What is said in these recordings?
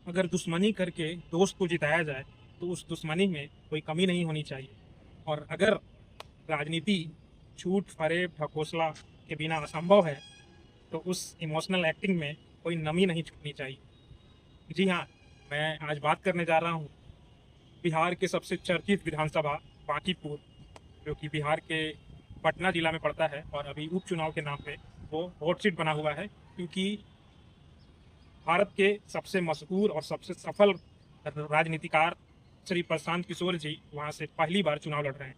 अगर दुश्मनी करके दोस्त को जिताया जाए तो उस दुश्मनी में कोई कमी नहीं होनी चाहिए। और अगर राजनीति झूठ फरेब ढकोसला के बिना असंभव है तो उस इमोशनल एक्टिंग में कोई नमी नहीं छूटनी चाहिए। जी हाँ, मैं आज बात करने जा रहा हूँ बिहार के सबसे चर्चित विधानसभा बांकीपुर, जो कि बिहार के पटना जिला में पड़ता है और अभी उपचुनाव के नाम पे वो हॉट सीट बना हुआ है, क्योंकि भारत के सबसे मशहूर और सबसे सफल राजनीतिकार श्री प्रशांत किशोर जी वहाँ से पहली बार चुनाव लड़ रहे हैं।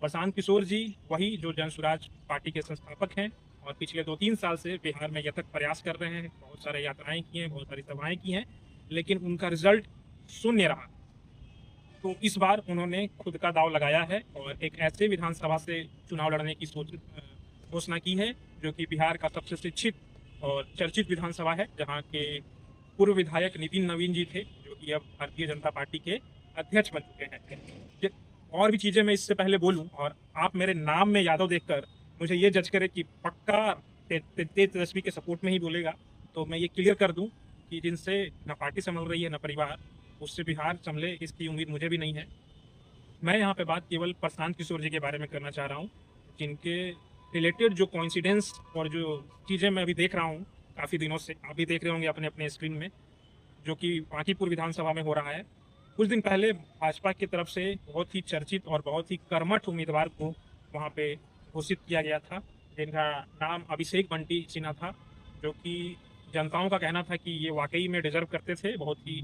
प्रशांत किशोर जी वही जो जन स्वराज पार्टी के संस्थापक हैं और पिछले 2-3 साल से बिहार में यथक प्रयास कर रहे हैं, बहुत सारे यात्राएं की हैं, बहुत सारी सभाएं की हैं, लेकिन उनका रिजल्ट शून्य रहा। तो इस बार उन्होंने खुद का दांव लगाया है और एक ऐसे विधानसभा से चुनाव लड़ने की घोषणा की है जो कि बिहार का सबसे शिक्षित और चर्चित विधानसभा है, जहाँ के पूर्व विधायक नितिन नवीन जी थे, जो कि अब भारतीय जनता पार्टी के अध्यक्ष बन चुके हैं। और भी चीजें मैं इससे पहले बोलूं और आप मेरे नाम में यादव देखकर मुझे ये जज करें कि पक्का तेजस्वी के सपोर्ट में ही बोलेगा, तो मैं ये क्लियर कर दूं कि जिनसे न पार्टी संभल रही है न परिवार, उससे बिहार संभले इसकी उम्मीद मुझे भी नहीं है। मैं यहाँ पे बात केवल प्रशांत किशोर जी के बारे में करना चाह रहा हूँ, जिनके रिलेटेड जो कोइंसिडेंस और जो चीज़ें मैं अभी देख रहा हूँ काफ़ी दिनों से, आप भी देख रहे होंगे अपने अपने स्क्रीन में, जो कि बांकीपुर विधानसभा में हो रहा है। कुछ दिन पहले भाजपा की तरफ से बहुत ही चर्चित और बहुत ही कर्मठ उम्मीदवार को वहाँ पे घोषित किया गया था, जिनका नाम अभिषेक बंटी सिन्हा था, जो कि जनताओं का कहना था कि ये वाकई में डिजर्व करते थे। बहुत ही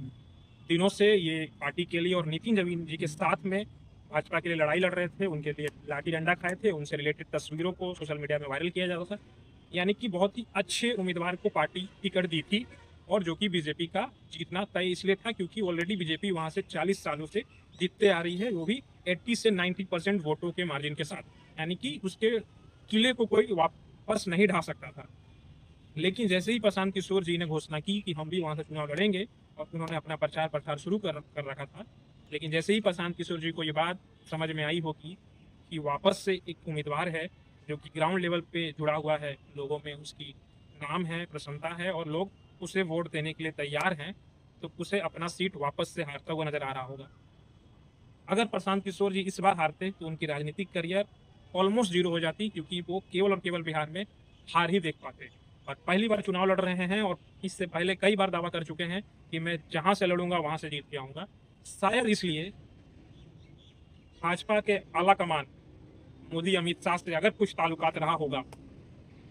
दिनों से ये पार्टी के लिए और नितिन नवीन जी के साथ में भाजपा के लिए लड़ाई लड़ रहे थे, उनके लिए लाठी डंडा खाए थे, उनसे रिलेटेड तस्वीरों को सोशल मीडिया में वायरल किया जाता था। यानी कि बहुत ही अच्छे उम्मीदवार को पार्टी टिकट दी थी, और जो कि बीजेपी का जीतना तय इसलिए था क्योंकि ऑलरेडी बीजेपी वहां से 40 सालों से जीतते आ रही है, वो भी 80 से 90% वोटों के मार्जिन के साथ। यानी कि उसके किले को कोई वापस नहीं ढा सकता था। लेकिन जैसे ही प्रशांत किशोर जी ने घोषणा की कि हम भी वहां से चुनाव लड़ेंगे, और उन्होंने अपना प्रचार प्रसार शुरू कर रखा था, लेकिन जैसे ही प्रशांत किशोर जी को ये बात समझ में आई होगी कि वापस से एक उम्मीदवार है जो कि ग्राउंड लेवल पे जुड़ा हुआ है, लोगों में उसकी नाम है, प्रसन्नता है और लोग उसे वोट देने के लिए तैयार हैं, तो उसे अपना सीट वापस से हारता हुआ नजर आ रहा होगा। अगर प्रशांत किशोर जी इस बार हारते तो उनकी राजनीतिक करियर ऑलमोस्ट जीरो हो जाती, क्योंकि वो केवल और केवल बिहार में हार ही देख पाते। और पहली बार चुनाव लड़ रहे हैं और इससे पहले कई बार दावा कर चुके हैं कि मैं जहां से लड़ूंगा वहां से जीत के आऊंगा। शायद इसलिए भाजपा के आला कमान मोदी अमित शाह से अगर कुछ ताल्लुकात रहा होगा,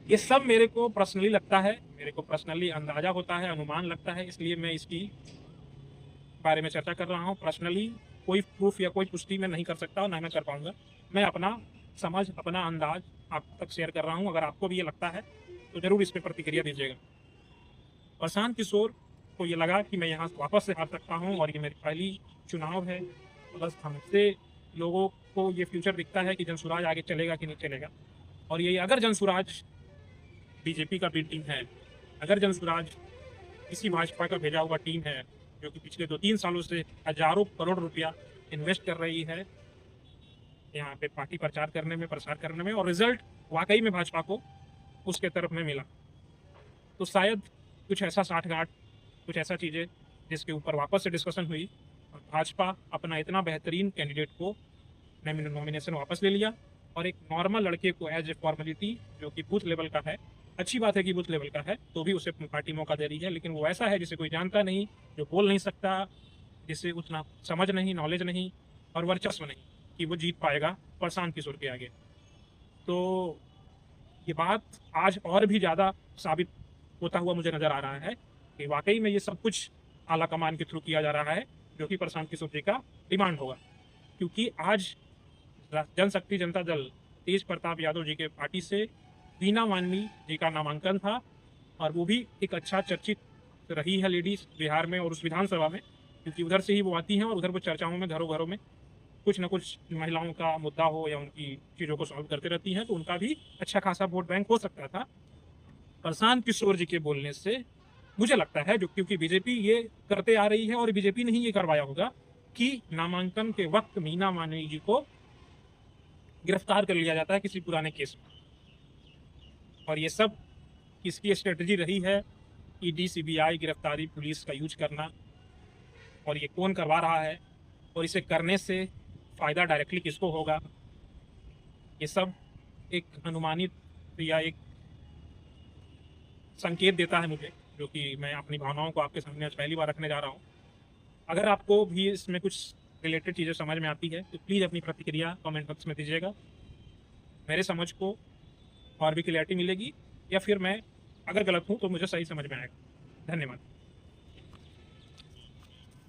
ये सब मेरे को पर्सनली लगता है, मेरे को पर्सनली अंदाजा होता है, अनुमान लगता है, इसलिए मैं इसकी बारे में चर्चा कर रहा हूँ। पर्सनली कोई प्रूफ या कोई पुष्टि मैं नहीं कर सकता और ना मैं कर पाऊंगा। मैं अपना समझ, अपना अंदाज आप तक शेयर कर रहा हूँ। अगर आपको भी ये लगता है तो जरूर इस पर प्रतिक्रिया दीजिएगा। प्रशांत किशोर को ये लगा कि मैं यहाँ वापस से हार सकता हूँ और ये मेरी पहली चुनाव है, बस हमसे लोगों को ये फ्यूचर दिखता है कि जनसुराज आगे चलेगा कि नहीं चलेगा। और ये अगर जनसुराज बीजेपी का भी टीम है, अगर जनसुराज इसी भाजपा का भेजा हुआ टीम है, जो कि पिछले 2-3 सालों से हजारों करोड़ रुपया इन्वेस्ट कर रही है यहाँ पे पार्टी प्रचार करने में, प्रसार करने में, और रिजल्ट वाकई में भाजपा को उसके तरफ में मिला, तो शायद कुछ ऐसा साठगांठ, कुछ ऐसा चीज़ें जिसके ऊपर वापस से डिस्कशन हुई और भाजपा अपना इतना बेहतरीन कैंडिडेट को नॉमिनेशन वापस ले लिया और एक नॉर्मल लड़के को एज ए फॉर्मेलिटी, जो कि बूथ लेवल का है, अच्छी बात है कि बूथ लेवल का है तो भी उसे पार्टी मौका दे रही है, लेकिन वो ऐसा है जिसे कोई जानता नहीं, जो बोल नहीं सकता, जिसे उतना समझ नहीं, नॉलेज नहीं और वर्चस्व नहीं कि वो जीत पाएगा प्रशांत किशोर के आगे। तो ये बात आज और भी ज़्यादा साबित होता हुआ मुझे नजर आ रहा है कि वाकई में ये सब कुछ आला कमान के थ्रू किया जा रहा है, जो कि प्रशांत किशोर जी का डिमांड होगा। क्योंकि आज जनशक्ति जनता दल तेज प्रताप यादव जी के पार्टी से वीना माननी जी का नामांकन था, और वो भी एक अच्छा चर्चित रही है लेडीज बिहार में और उस विधानसभा में, क्योंकि उधर से ही वो आती हैं और उधर वो चर्चाओं में घरों घरों में कुछ ना कुछ महिलाओं का मुद्दा हो या उनकी चीज़ों को सॉल्व करते रहती हैं, तो उनका भी अच्छा खासा वोट बैंक हो सकता था। प्रशांत किशोर जी के बोलने से मुझे लगता है, जो क्योंकि बीजेपी ये करते आ रही है और बीजेपी ने ही ये करवाया होगा कि नामांकन के वक्त मीना मानवी जी को गिरफ्तार कर लिया जाता है किसी पुराने केस में, और ये सब इसकी स्ट्रेटजी रही है, ईडी सीबीआई गिरफ्तारी पुलिस का यूज करना, और ये कौन करवा रहा है और इसे करने से फ़ायदा डायरेक्टली किसको होगा, ये सब एक अनुमानित या एक संकेत देता है मुझे, जो कि मैं अपनी भावनाओं को आपके सामने आज पहली बार रखने जा रहा हूँ। अगर आपको भी इसमें कुछ रिलेटेड चीज़ें समझ में आती है तो प्लीज़ अपनी प्रतिक्रिया कमेंट बॉक्स में दीजिएगा। मेरे समझ को और भी क्लैरिटी मिलेगी, या फिर मैं अगर गलत हूँ तो मुझे सही समझ में आएगा। धन्यवाद।